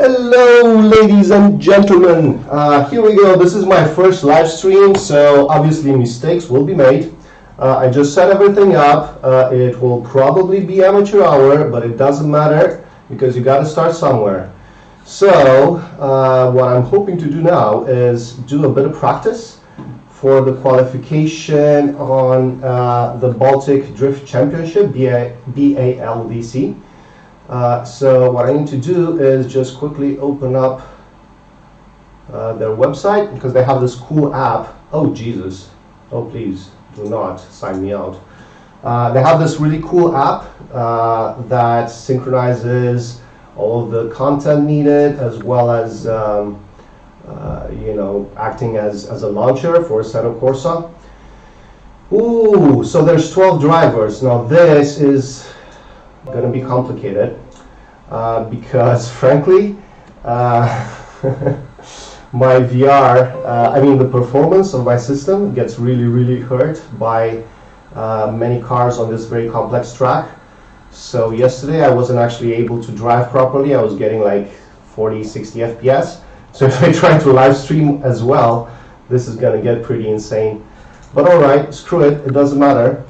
Hello, ladies and gentlemen. Here we go. This is my first live stream, so obviously mistakes will be made. I just set everything up. It will probably be amateur hour, but it doesn't matter because you got to start somewhere. So what I'm hoping to do now is do a bit of practice for the qualification on the Baltic Drift Championship, BALDC. So what I need to do is just quickly open up their website because they have this cool app. Oh Jesus, oh please do not sign me out. They have this really cool app that synchronizes all of the content needed, as well as acting as a launcher for Assetto Corsa. Ooh, so there's 12 drivers. Now this is going to be complicated because frankly my VR, the performance of my system gets really hurt by many cars on this very complex track. So yesterday I wasn't actually able to drive properly. I was getting like 40-60 FPS. So if I try to live stream as well, this is going to get pretty insane. But alright, screw it, it doesn't matter.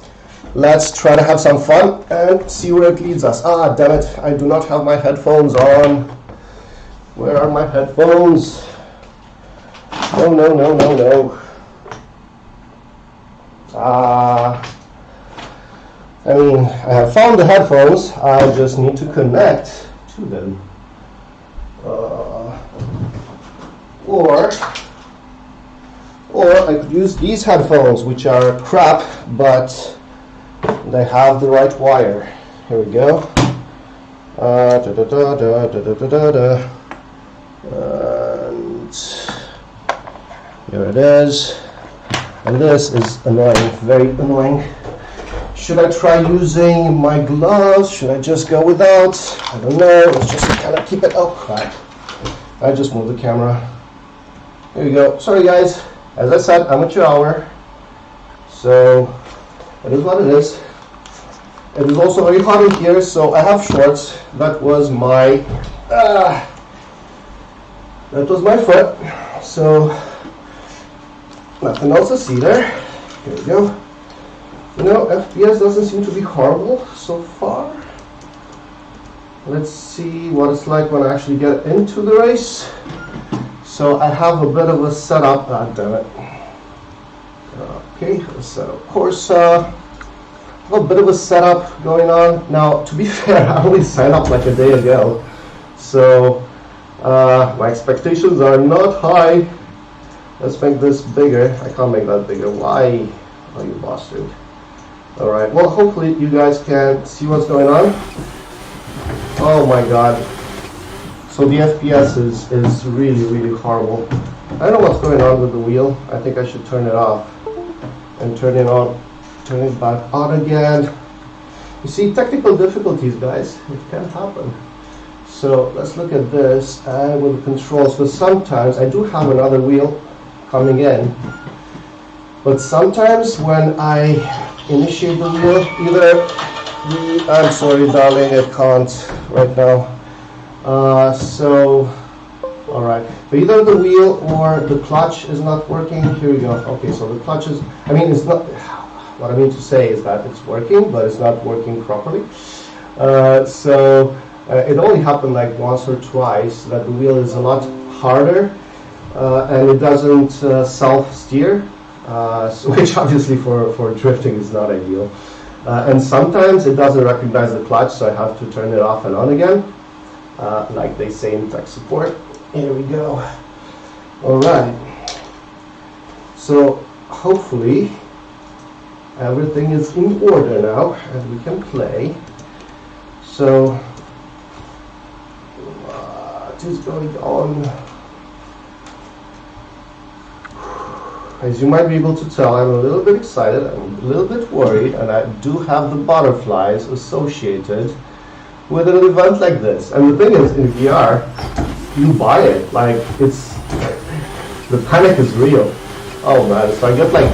Let's try to have some fun and see where it leads us. Ah, damn it, I do not have my headphones on. Where are my headphones? No. I have found the headphones. I just need to connect to them. Or I could use these headphones, which are crap, but they have the right wire. Here we go. And here it is. And this is annoying, very annoying. Should I try using my gloves? Should I just go without? I don't know. Let's just kind of keep it. Oh crap! I just moved the camera. Here we go. Sorry guys. As I said, amateur hour. So it is what it is. It is also very hot in here, so I have shorts. That was my foot. So nothing else to see there. Here we go. FPS doesn't seem to be horrible so far. Let's see what it's like when I actually get into the race. So I have a bit of a setup. Ah, damn it. Okay, Assetto Corsa. A bit of a setup going on. Now, to be fair, I only signed up like a day ago, so my expectations are not high. Let's make this bigger. I can't make that bigger. Why? Oh, you bastard. Alright, well, hopefully you guys can see what's going on. Oh my god. So the FPS is really horrible. I don't know what's going on with the wheel. I think I should turn it off and turn it on. Turn it back on again. You see, technical difficulties, guys. It can't happen. So let's look at this with the controls. Because sometimes I do have another wheel coming in, but sometimes when I initiate the wheel, I'm sorry, darling, it can't right now. Alright. But either the wheel or the clutch is not working. Here we go. Okay, so the clutch is. It's not. What I mean to say is that it's working, but it's not working properly. It only happened like once or twice that the wheel is a lot harder and it doesn't self-steer, which obviously for drifting is not ideal. And sometimes it doesn't recognize the clutch, so I have to turn it off and on again, like they say in tech support. Here we go. Alright. So hopefully everything is in order now and we can play. So what is going on? As you might be able to tell, I'm a little bit excited, I'm a little bit worried, and I do have the butterflies associated with an event like this. And the thing is, in VR, you buy it, like it's the panic is real. Oh man, so I get like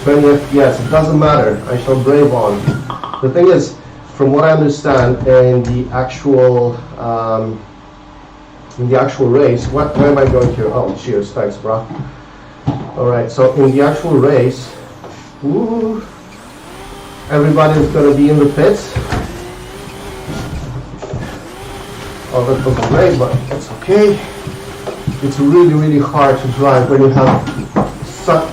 20 FPS, it doesn't matter, I shall brave on. The thing is, from what I understand, in the actual in the actual race, where am I going here? Oh, cheers, thanks, bro. Alright, so in the actual race, everybody is going to be in the pits. Oh, that wasn't great, but it's okay. It's really, really hard to drive when you have such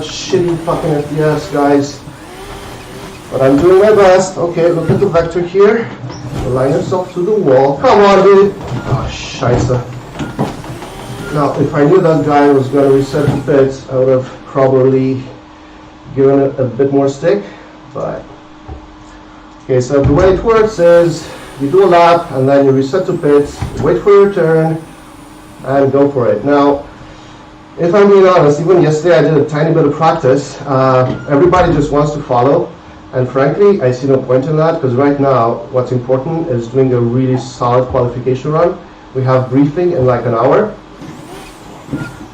shitty fucking FPS, guys. But I'm doing my best. Okay, look at the vector here. Align yourself to the wall. Come on, dude. Oh, scheisse. Now, if I knew that guy was going to reset the pits, I would have probably given it a bit more stick. But okay, so the way it works is you do a lap and then you reset the pits, wait for your turn, and go for it. Now, if I'm being honest, even yesterday I did a tiny bit of practice. Everybody just wants to follow. And frankly, I see no point in that, because right now, what's important is doing a really solid qualification run. We have briefing in like an hour.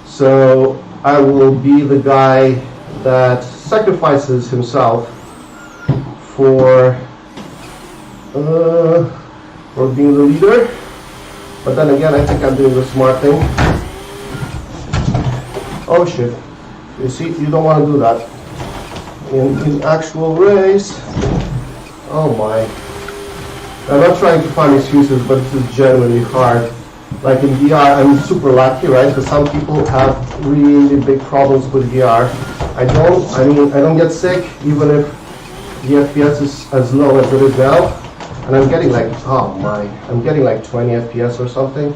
So I will be the guy that sacrifices himself for being the leader. But then again, I think I'm doing the smart thing. Oh shit. You see, you don't want to do that. In actual race, oh my. I'm not trying to find excuses, but this is genuinely hard. Like in VR, I'm super lucky, right? Because some people have really big problems with VR. I don't get sick, even if the FPS is as low as it is now. And I'm getting like, oh my, I'm getting like 20 FPS or something.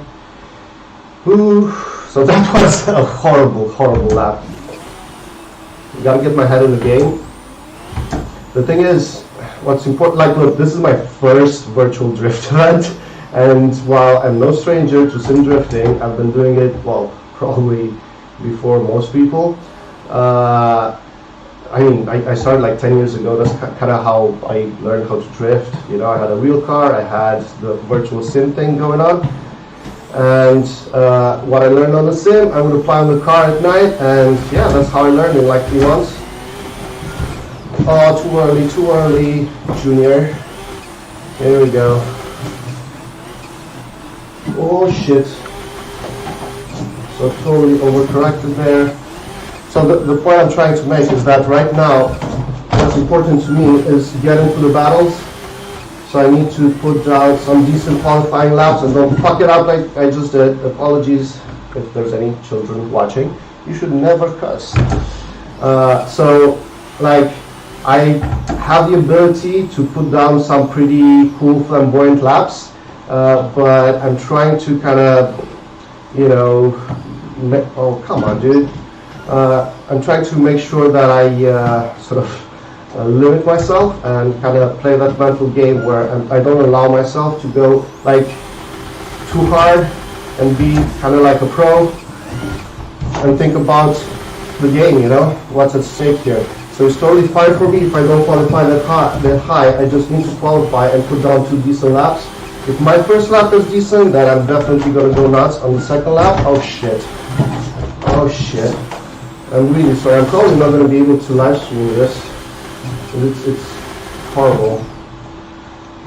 Ooh, so that was a horrible, horrible lap. Gotta get my head in the game. The thing is, what's important, like look, this is my first virtual drift event, and while I'm no stranger to sim drifting, I've been doing it, well, probably before most people. I started like 10 years ago. That's kind of how I learned how to drift. You know, I had a real car, I had the virtual sim thing going on, and what I learned on the sim, I would apply on the car at night, and yeah, that's how I learned in like 3 months. Oh, too early, Junior. Here we go. Oh shit. So totally overcorrected there. So the point I'm trying to make is that right now, what's important to me is get into the battles. So I need to put out some decent qualifying laps and don't fuck it up like I just did. Apologies if there's any children watching. You should never cuss. So, like, I have the ability to put down some pretty cool flamboyant laps, but I'm trying to kind of, you know, oh come on, dude. I'm trying to make sure that I sort of limit myself and kind of play that mental game where I don't allow myself to go like too hard and be kind of like a pro and think about the game, you know, what's at stake here. So it's totally fine for me if I don't qualify that high. I just need to qualify and put down 2 decent laps. If my first lap is decent, then I'm definitely going to go nuts on the second lap. Oh shit. Oh shit. I'm really sorry. I'm probably not going to be able to live stream this. It's horrible.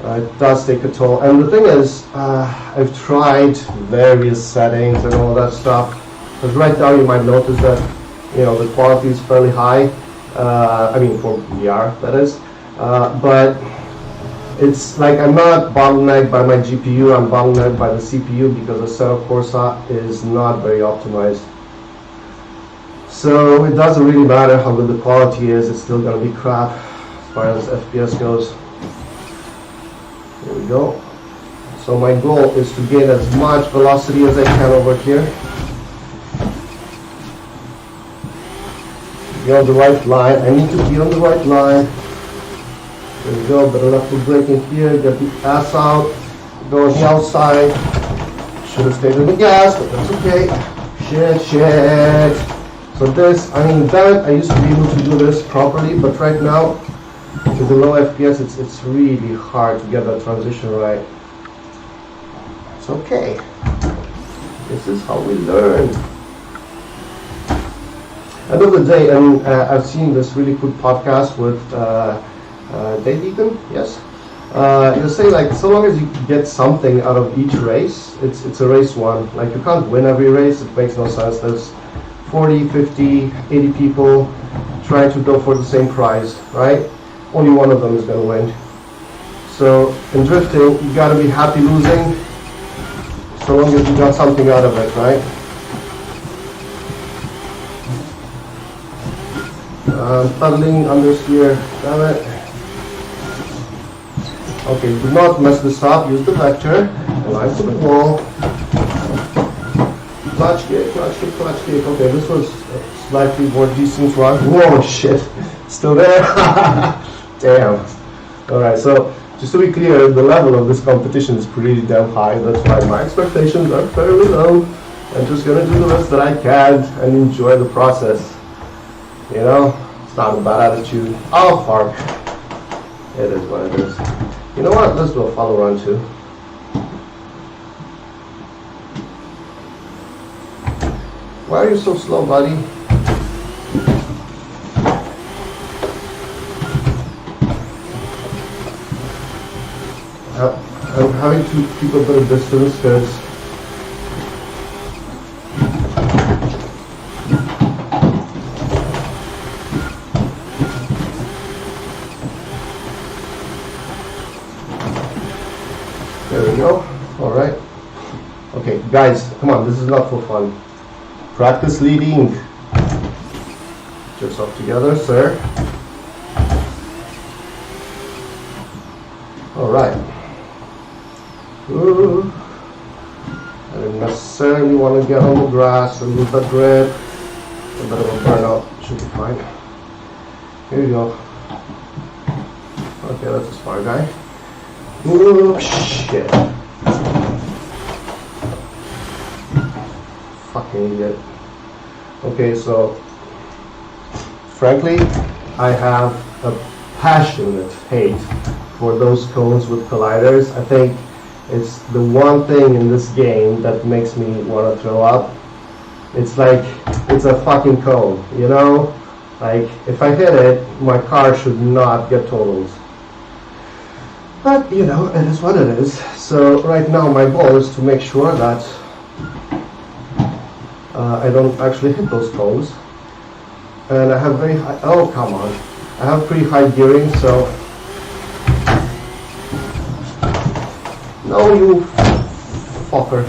It does take a toll. And the thing is, I've tried various settings and all that stuff. Because right now you might notice that, you know, the quality is fairly high. I mean, for VR, that is. But it's like I'm not bottlenecked by my GPU, I'm bottlenecked by the CPU because Assetto Corsa is not very optimized. So it doesn't really matter how good the quality is, it's still going to be crap as far as FPS goes. Here we go. So my goal is to gain as much velocity as I can over here. Be on the right line. I need to be on the right line. There we go. Better not put brake in here. Get the ass out. Go on the outside. Should have stayed in the gas, but that's okay. Shit. So this, I mean, that I used to be able to do this properly, but right now, with the low FPS, it's really hard to get that transition right. It's okay. This is how we learn. End of the day, and I've seen this really cool podcast with Dave Egan, yes, You say like, so long as you get something out of each race, it's a race won. Like you can't win every race, it makes no sense. There's 40, 50, 80 people trying to go for the same prize, right? Only one of them is going to win. So in drifting, you got to be happy losing, so long as you got something out of it, right? Paddling, understeer, damn it. Okay, do not mess this up, use the vector, align to the wall. Clutch kick, clutch kick, clutch kick. Okay, this was a slightly more decent run. Whoa, shit, still there? Damn. Alright, so just to be clear, the level of this competition is pretty damn high. That's why my expectations are fairly low. I'm just gonna do the best that I can and enjoy the process. You know, it's not a bad attitude. I'll park. It is what it is. You know what? Let's do a follow run too. Why are you so slow, buddy? I'm having to keep a bit of distance because there we go. All right. Okay, guys, come on. This is not for fun. Practice leading. Get yourself together, sir. All right. Ooh. I didn't necessarily want to get on the grass and lose that grip. A bit of a burnout. Should be fine. Here you go. Okay, that's a smart guy. Ooh, shit. Fucking idiot. Okay, so frankly, I have a passionate hate for those cones with colliders. I think it's the one thing in this game that makes me want to throw up. It's like, it's a fucking cone, you know? Like, if I hit it, my car should not get totaled. But, you know, it is what it is. So right now my goal is to make sure that I don't actually hit those cones. And I have very high, oh come on. I have pretty high gearing, so. No, you fucker.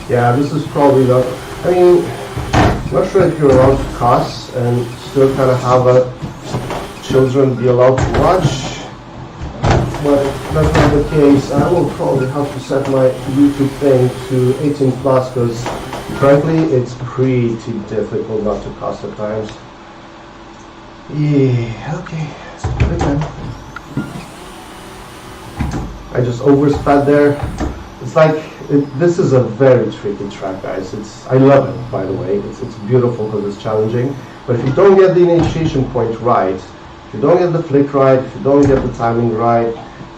Yeah, this is probably not, I mean, I'm not sure if you're allowed to cuss and still kind of have a children be allowed to watch. But if that's not the case, I will probably have to set my YouTube thing to 18 plus because frankly it's pretty difficult not to cuss at times. Yeah, okay, let's do it again. I just oversped there. It's like, this is a very tricky track, guys. I love it, by the way. It's beautiful because it's challenging. But if you don't get the initiation point right, if you don't get the flick right, if you don't get the timing right,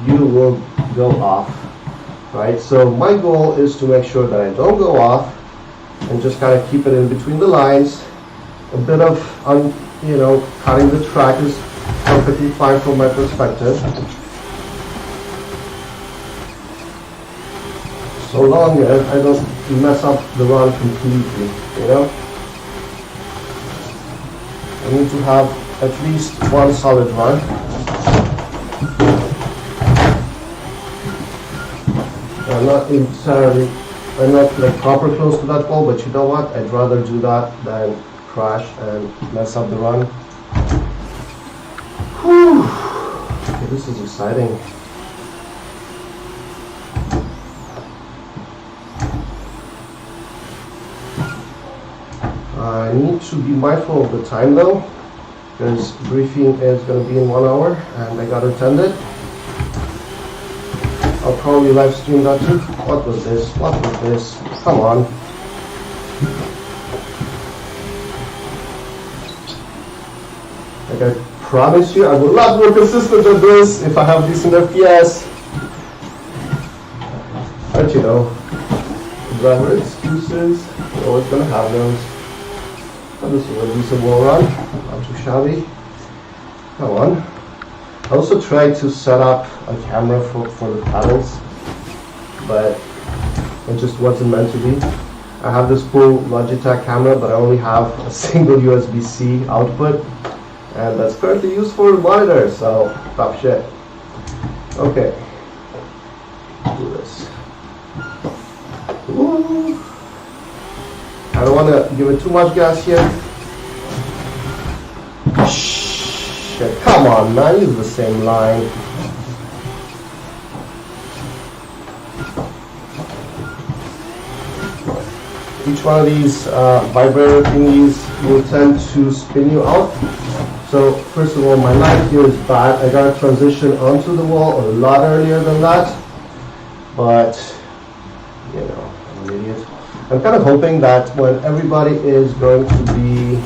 you will go off, right? So my goal is to make sure that I don't go off and just kind of keep it in between the lines. A bit of, you know, cutting the track is perfectly fine from my perspective. So long as I don't mess up the run completely, you know? I need to have at least one solid run. I'm not like proper close to that ball, but you know what? I'd rather do that than crash and mess up the run. Whew. Okay, this is exciting. I need to be mindful of the time though, because briefing is going to be in 1 hour and I got to attend it. I'll probably live stream that too. What was this? What was this? Come on. Like I promise you, I will not be consistent at this if I have decent FPS. But you know, driver excuses, you're always going to have those. Oh, this is a decent wall run. Not too shabby. Come on. I also tried to set up a camera for the pedals, but it just wasn't meant to be. I have this cool Logitech camera, but I only have a single USB-C output, and that's currently used for the monitor, so tough shit. Okay, do this. Ooh. I don't want to give it too much gas here. Shit, come on man, use the same line. Each one of these vibrator thingies will tend to spin you out. So first of all, my line here is bad. I got to transition onto the wall a lot earlier than that. But, you know, I'm an idiot. I'm kind of hoping that when everybody is going to be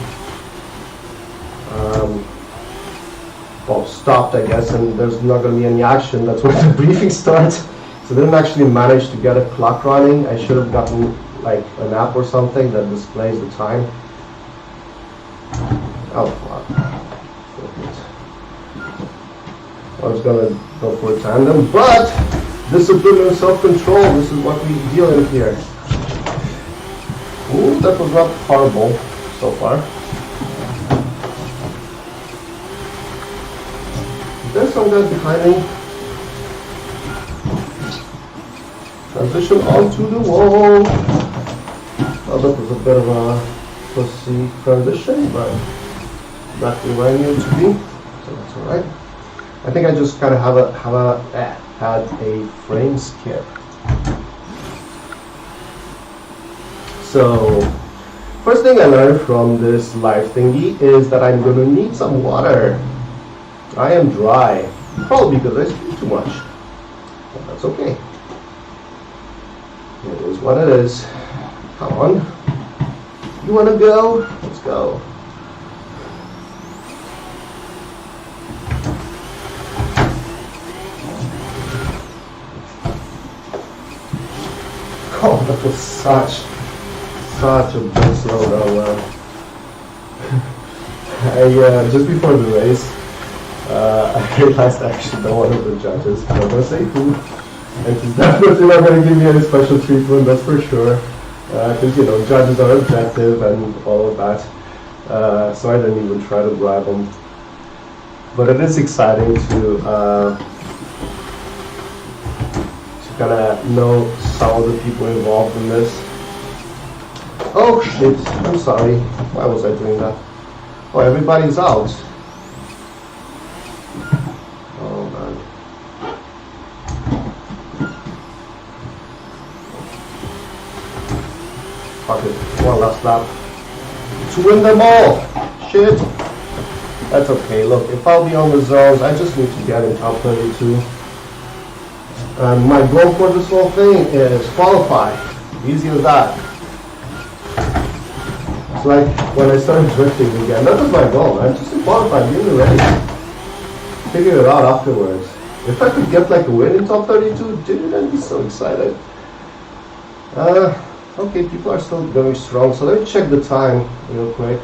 well, stopped, I guess, and there's not going to be any action, that's when the briefing starts. So I didn't actually manage to get a clock running. I should have gotten like an app or something that displays the time. Oh fuck. I was gonna go for a tandem, but discipline and self-control, this is what we deal in here. Ooh, that was not horrible so far. There's some guys behind me. Transition onto the wall. Oh, that was a bit of a pussy transition, but exactly where I needed to be, so that's alright. I think I just kind of had a frame skip. So, first thing I learned from this live thingy is that I'm going to need some water. I am dry, probably because I speak too much, but that's okay. It is what it is. Come on. You want to go? Let's go. Oh, that was such a big slowdown. Just before the race, I realized actually that one of the judges, I'm not going to say who, and he's definitely not going to give me any special treatment, that's for sure. Because, you know, judges are objective and all of that. So I didn't even try to bribe them. But it is exciting to kind of know some of the people involved in this. Oh shit, I'm sorry. Why was I doing that? Oh, everybody's out. Oh man. Fuck it, one last lap. To win them all! Shit! That's okay, look, if I'll be on the zones, I just need to get in top 32. And my goal for this whole thing is qualify. Easy as that. It's like when I started drifting again, that was my goal, man. Just to qualify, be in the race. Figure it out afterwards. If I could get like a win in top 32, dude, I'd be so excited. Okay, people are still going strong, so let me check the time real quick.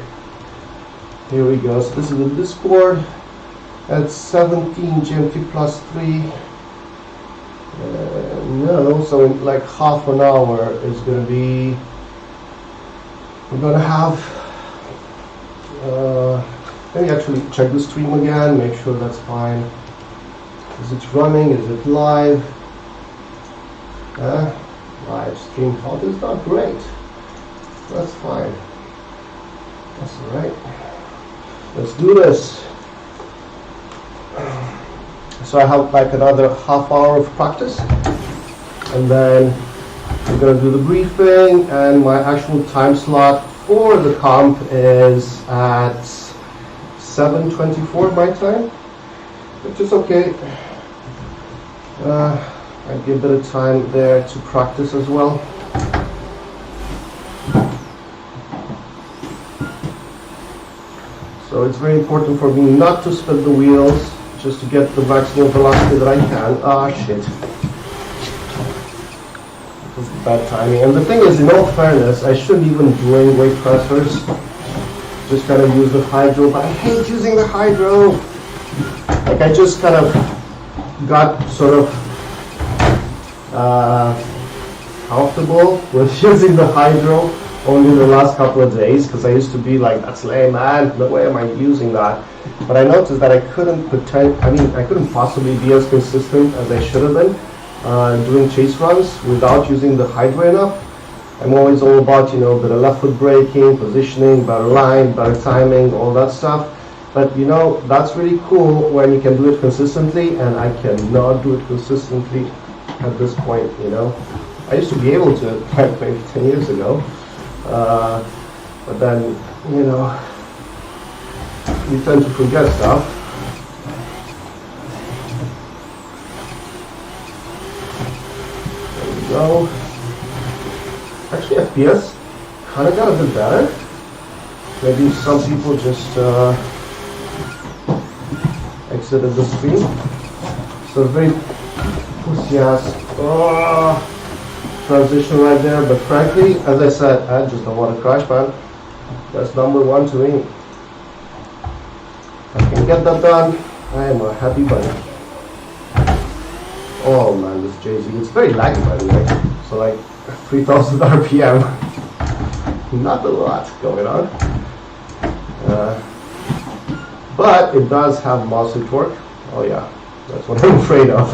Here we go, so this is the Discord. At 17 GMT plus 3. No, so in like half an hour is going to be, we're going to have, let me actually check the stream again, make sure that's fine. Is it running, is it live? Live stream health is not great. That's fine. That's alright. Let's do this. So I have like another half hour of practice, and then we're going to do the briefing, and my actual time slot for the comp is at 7:24 my time, which is okay. I give a bit of time there to practice as well. So it's very important for me not to spin the wheels, just to get the maximum velocity that I can. Ah, shit. That was bad timing. And the thing is, in all fairness, I shouldn't even do any weight transfers. Just kind of use the hydro, but I hate using the hydro. Like I just kind of got sort of comfortable with using the hydro only the last couple of days, because I used to be like, that's lame, man, no way am I using that. But I noticed that I couldn't possibly be as consistent as I should have been doing chase runs without using the hydro enough. I'm always all about, you know, better left foot braking, positioning, better line, better timing, all that stuff. But you know, that's really cool when you can do it consistently, and I cannot do it consistently at this point, you know. I used to be able to, like maybe 10 years ago, but then, you know, you tend to forget stuff. There we go. Actually, FPS kind of got a bit better. Maybe some people just exited the stream. So very pussy-ass transition right there. But frankly, as I said, I just don't want to crash, man. That's number one to me. If I can get that done, I am a happy bunny. Oh man, this Jay-Z, it's very laggy by the way. So like 3000 RPM, not a lot going on. But it does have muscle torque. Oh yeah, that's what I'm afraid of.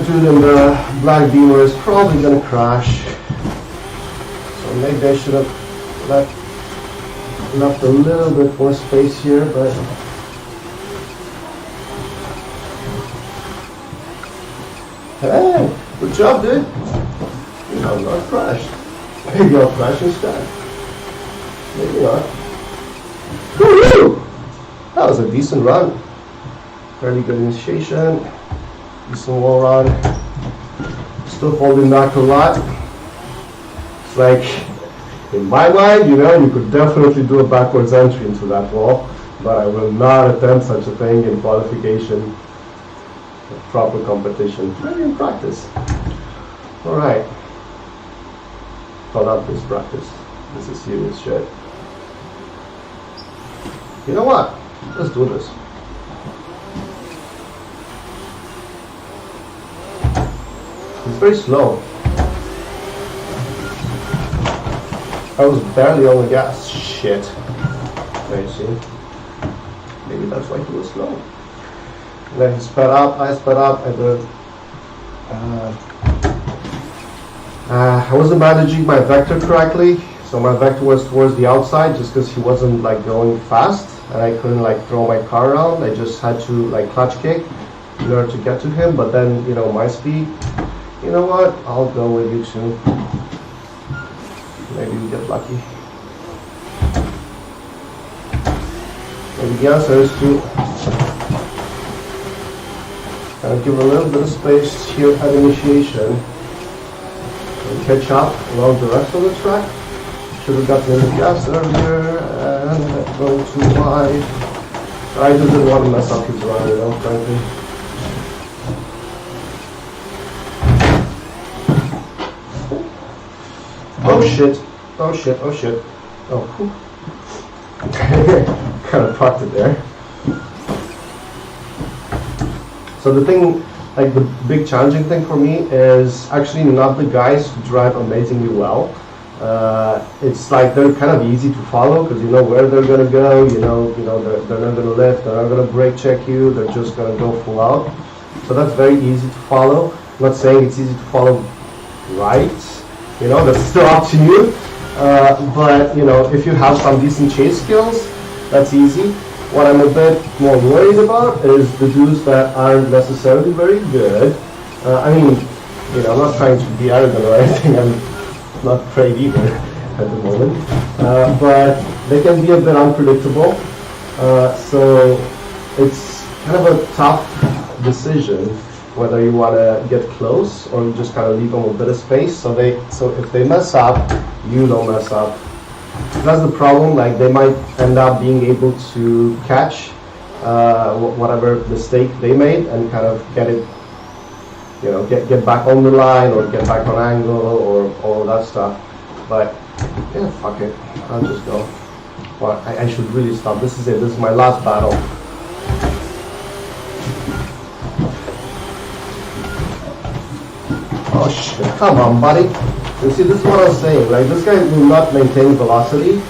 Dude in the black Beamer is probably gonna crash. So maybe I should have left a little bit more space here, but hey, good job, dude. You know, not crashed. Maybe I'll crash instead. Maybe not. Woo-hoo! That was a decent run. Fairly good initiation. Decent wall run. Still holding back a lot. It's like, in my mind, you know, you could definitely do a backwards entry into that wall, but I will not attempt such a thing in qualification. Proper competition. Maybe in practice. Alright. Oh, not this practice. This is serious shit. You know what? Let's do this. It's very slow. I was barely on the gas. Shit. There you see. Maybe that's why he was slow. And then he sped up, I sped up, and then I wasn't managing my vector correctly, so my vector was towards the outside just because he wasn't like going fast, and I couldn't like throw my car around. I just had to like clutch kick in order to get to him. But then, you know, my speed, you know what, I'll go with you too. Maybe we get lucky. Maybe the answer is to kind of give a little bit of space here at initiation and catch up along the rest of the track. Should have gotten in the gas earlier and going too wide. I just didn't want to mess up his run, you know, frankly. Oh shit, oh shit, oh shit. Oh, whew. Kind of parked it there. So the thing, like the big challenging thing for me is actually not the guys who drive amazingly well. It's like they're kind of easy to follow because you know where they're gonna go. You know they're not gonna lift, they're not gonna brake check you. They're just gonna go full out. So that's very easy to follow. I'm not saying it's easy to follow right. You know, that's still up to you. But you know, if you have some decent chase skills, that's easy. What I'm a bit more worried about is the dudes that aren't necessarily very good. I mean, you know, I'm not trying to be arrogant or anything. I'm not afraid either at the moment. But they can be a bit unpredictable. So it's kind of a tough decision whether you want to get close or you just kind of leave them a bit of space. So if they mess up, you don't mess up. That's the problem. Like they might end up being able to catch whatever mistake they made and kind of get it, you know, get back on the line or get back on angle or all of that stuff. But Yeah, fuck it. I'll just go. Well, I should really stop. This is it. This is my last battle. Oh shit, come on, buddy. You see, this is what I was saying. Like, this guy will not maintain velocity.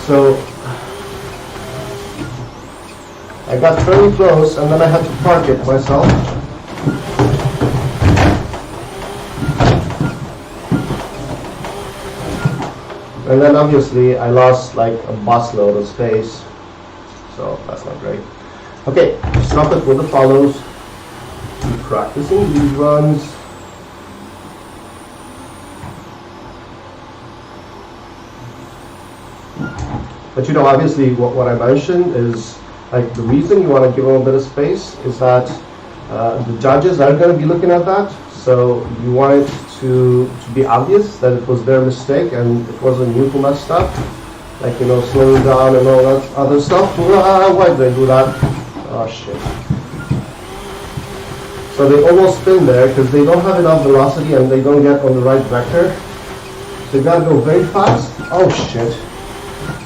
So, I got very close and then I had to park it myself. And then obviously I lost like a busload of space. So, that's not great. Okay, stop it with the follows. Keep practicing these runs. But you know, obviously what I mentioned is, like, the reason you want to give them a bit of space is that the judges are going to be looking at that. So you want it to be obvious that it was their mistake and it wasn't you who messed up. Like, you know, slowing down and all that other stuff. Why did they do that? Oh shit. So they almost spin there because they don't have enough velocity and they don't get on the right vector. So you gotta go very fast. Oh shit.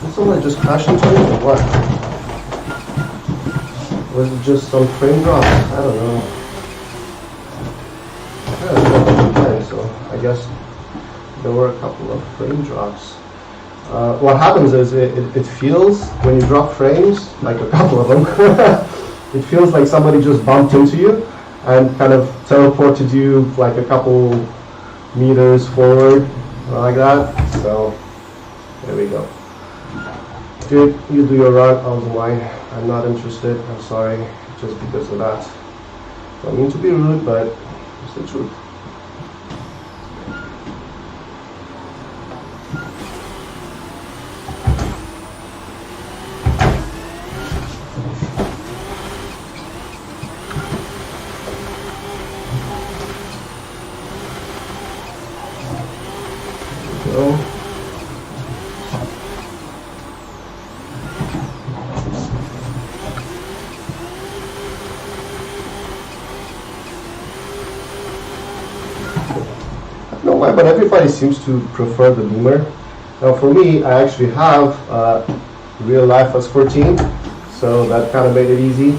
Did someone just crash into me or what? Was it just some frame drops? I don't know. Yeah, so I guess there were a couple of frame drops. What happens is it feels, when you drop frames, like a couple of them, it feels like somebody just bumped into you and kind of teleported you like a couple meters forward, like that. So there we go. Dude, you do your run, I'll do mine. I'm not interested, I'm sorry, just because of that. Don't mean to be rude, but it's the truth. Go. But everybody seems to prefer the Beamer. Now for me, I actually have real life S14, so that kind of made it easy.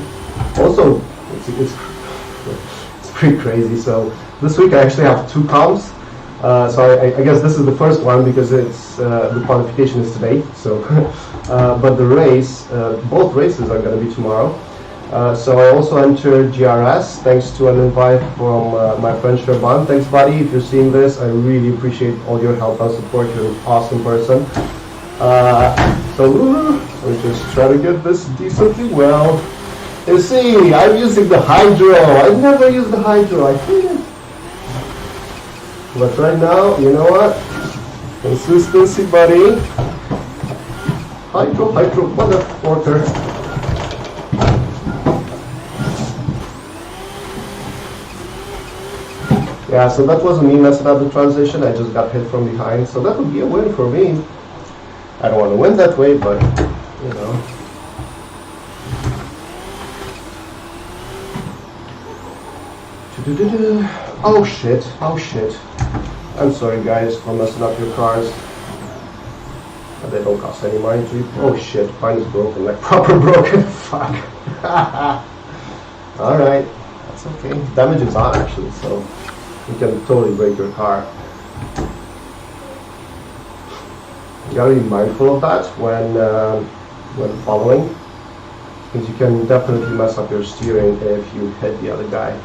Also, it's pretty crazy. So this week I actually have 2 comps. So I guess this is the first one because it's the qualification is today. So, but the race, both races are going to be tomorrow. So I also entered GRS thanks to an invite from my friend Sherban. Thanks, buddy. If you're seeing this, I really appreciate all your help and support. You're an awesome person. So we just try to get this decently well. You see, I'm using the Hydro. I never use the Hydro. I hate it. But right now, you know what? Consistency, buddy. Hydro, motherfucker. Yeah, so that wasn't me messing up the transition, I just got hit from behind, so that would be a win for me. I don't want to win that way, but, you know. Oh shit. I'm sorry guys for messing up your cars. They don't cost any money to you. Oh shit, mine is broken, like proper broken, fuck. Alright, that's okay. Damage is on actually, so you can totally break your car. You gotta be mindful of that when following, because you can definitely mess up your steering if you hit the other guy.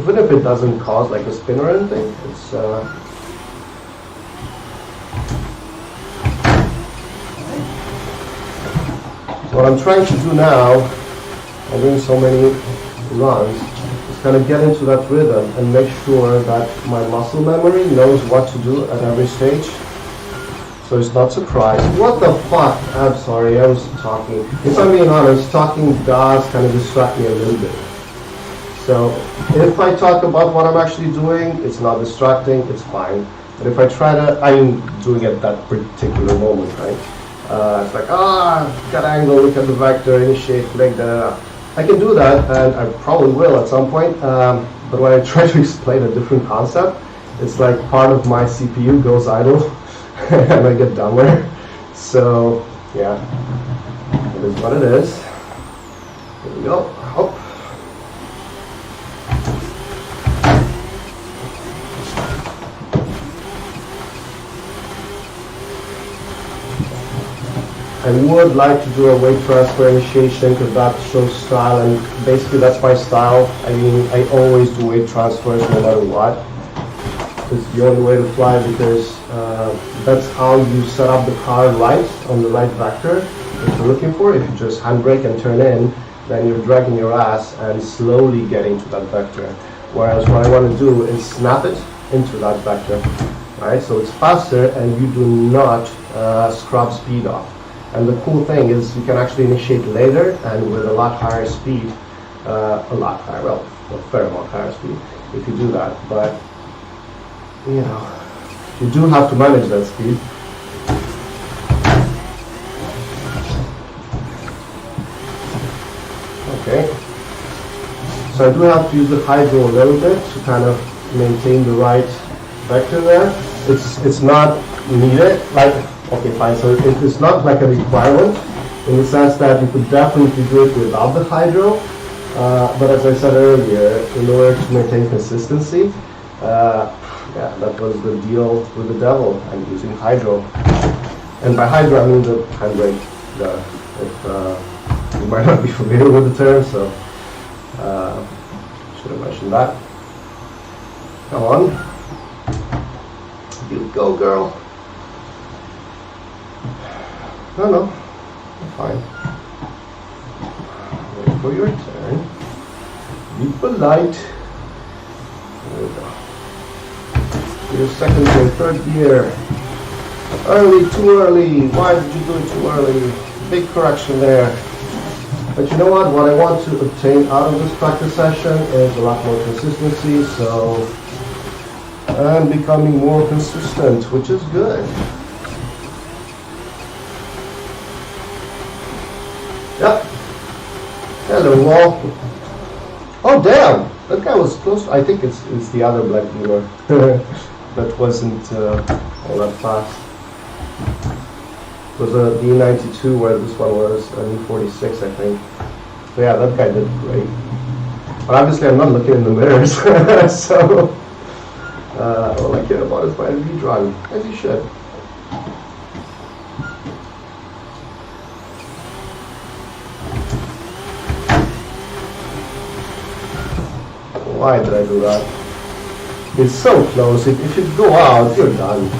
Even if it doesn't cause like a spin or anything, it's what I'm trying to do now, I'm doing so many runs, is kind of get into that rhythm and make sure that my muscle memory knows what to do at every stage. So it's not surprised. What the fuck? I'm sorry, I was talking. If I'm being honest, talking does kind of distract me a little bit. So if I talk about what I'm actually doing, it's not distracting, it's fine. But if I try to, I'm doing at that particular moment, right? It's like, got angle, look at the vector, initiate, click, da. I can do that, and I probably will at some point. But when I try to explain a different concept, it's like part of my CPU goes idle. and I get dumber. So yeah, it is what it is. Here we go. Hop. I would like to do a weight transfer initiation because that shows style, and basically that's my style. I mean, I always do weight transfers no matter what. It's the only way to fly because that's how you set up the car right on the right vector that you're looking for. If you just handbrake and turn in, then you're dragging your ass and slowly getting to that vector. Whereas what I want to do is snap it into that vector, right? So it's faster and you do not scrub speed off. And the cool thing is you can actually initiate later and with a lot higher speed, well, a fair amount higher speed if you do that. But, you know, you do have to manage that speed. Okay. So I do have to use the hydro a little bit to kind of maintain the right vector there. It's not needed, like, okay, fine, so it's not like a requirement in the sense that you could definitely do it without the hydro, but as I said earlier, in order to maintain consistency, yeah, that was the deal with the devil. I'm using hydro, and by hydro I mean the handbrake. If you might not be familiar with the term, so should have mentioned that. Come on, you go, girl. No, you're fine. Wait for your turn. Be polite. There we go. Your second or third gear. Early, too early. Why did you do it too early? Big correction there. But you know what? What I want to obtain out of this practice session is a lot more consistency, so I'm becoming more consistent, which is good. Yep. Hello, wall. Oh, damn! That guy was close. I think it's the other black dealer that wasn't all that fast. It was a D92 where this one was an E46, I think. So yeah, that guy did great. But obviously I'm not looking in the mirrors, so all I care about is my lead run, as you should. Why did I do that? It's so close. If you go out, you're done.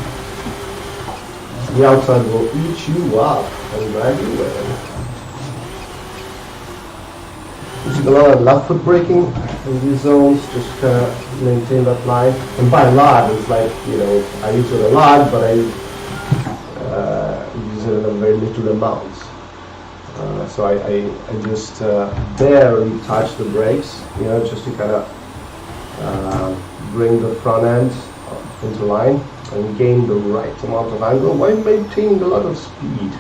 The outside will eat you up and drag you in. Using a lot of left foot braking in these zones, just maintain that line. And by a lot, it's like, you know, I use it a lot, but I use it in a very little amounts. So I just barely touch the brakes, you know, just to kind of bring the front end into line and gain the right amount of angle while maintaining a lot of speed.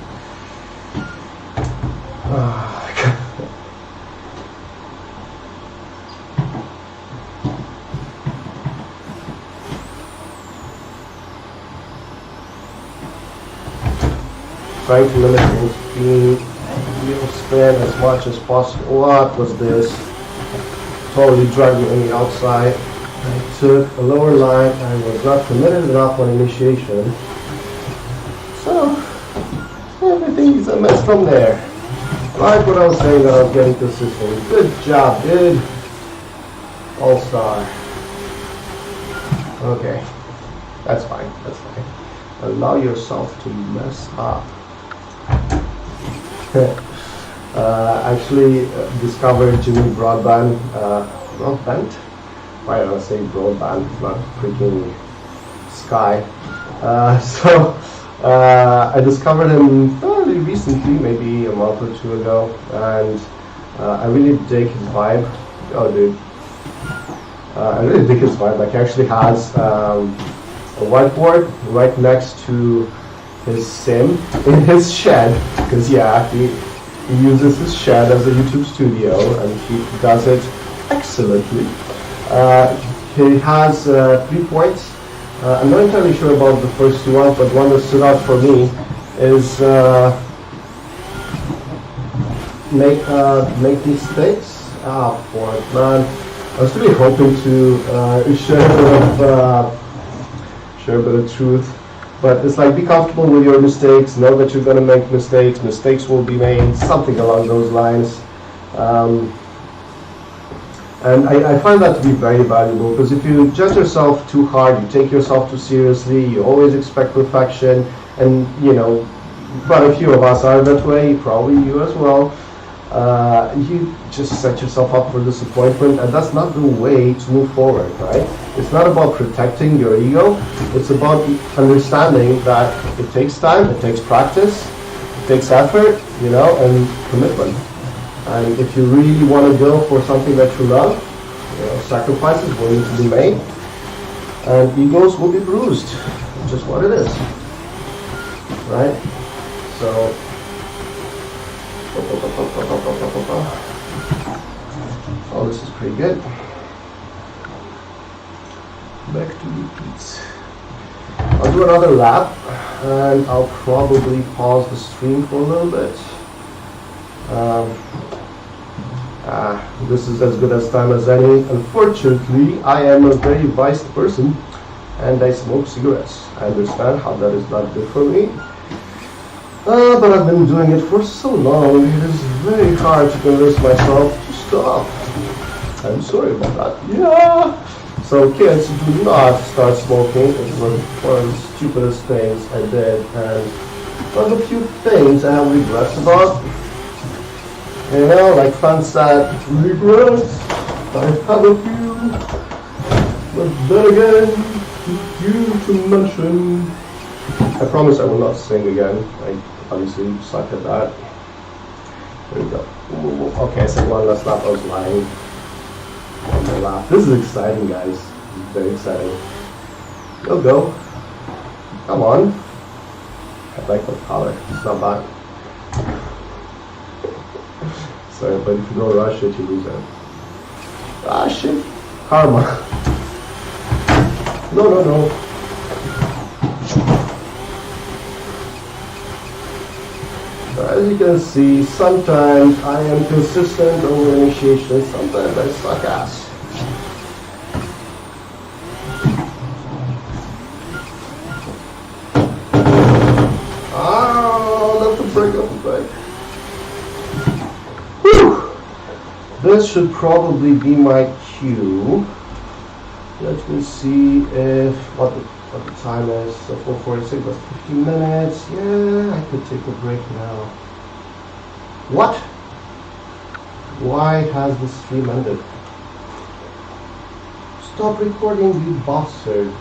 Trying to limit wheel speed, wheel spin as much as possible. What was this? Totally dragged me on the outside. I took a lower line. I was not committed enough on initiation. So, everything is a mess from there. Like what I was saying, that I was getting consistent. Good job, dude. All-star. Okay. That's fine. That's fine. Allow yourself to mess up. Actually discovered Jimmy Broadband. Why did I say broadband? It's not freaking Sky. I discovered him fairly recently, maybe a month or two ago, and I really dig his vibe. Oh, dude. I really dig his vibe. Like, he actually has a whiteboard right next to his sim in his shed, because yeah, he uses his shed as a YouTube studio and he does it excellently. He has 3 points I'm not entirely sure about the first two ones, but one that stood out for me is make mistakes. Ah, boy, man. I was really hoping to share a bit of truth, but it's like, be comfortable with your mistakes, know that you're going to make mistakes, mistakes will be made, something along those lines. And I find that to be very valuable, because if you judge yourself too hard, you take yourself too seriously, you always expect perfection, and you know, quite a few of us are that way, probably you as well. You just set yourself up for disappointment, and that's not the way to move forward, right? It's not about protecting your ego, it's about understanding that it takes time, it takes practice, it takes effort, you know, and commitment. And if you really want to go for something that you love, you know, sacrifices will need to be made, and egos will be bruised, which is what it is, right? So, oh, this is pretty good. Back to repeats. I'll do another lap, and I'll probably pause the stream for a little bit. This is as good as time as any. Unfortunately, I am a very viced person, and I smoke cigarettes. I understand how that is not good for me. But I've been doing it for so long, it is very hard to convince myself to stop. I'm sorry about that. Yeah! So kids, do not start smoking. It was one of the stupidest things I did, and one of the few things I have regrets about. You know, like fun, sad regrets. I have a few, but then again, too few to mention. I promise I will not sing again. I obviously suck at that. There we go. Okay, I said one last lap. I was lying. One more lap. This is exciting, guys. This is very exciting. Go. Come on. I like the color. It's not bad. Sorry, but if you don't rush it, you lose it. Ah, shit. Karma. No. As you can see, sometimes I am consistent over initiation, sometimes I suck ass. That's a break up the break. This should probably be my cue. Let me see if what the time is. So 4:46, that's 15 minutes. Yeah, I could take a break now. What? Why has the stream ended? Stop recording, you bastard.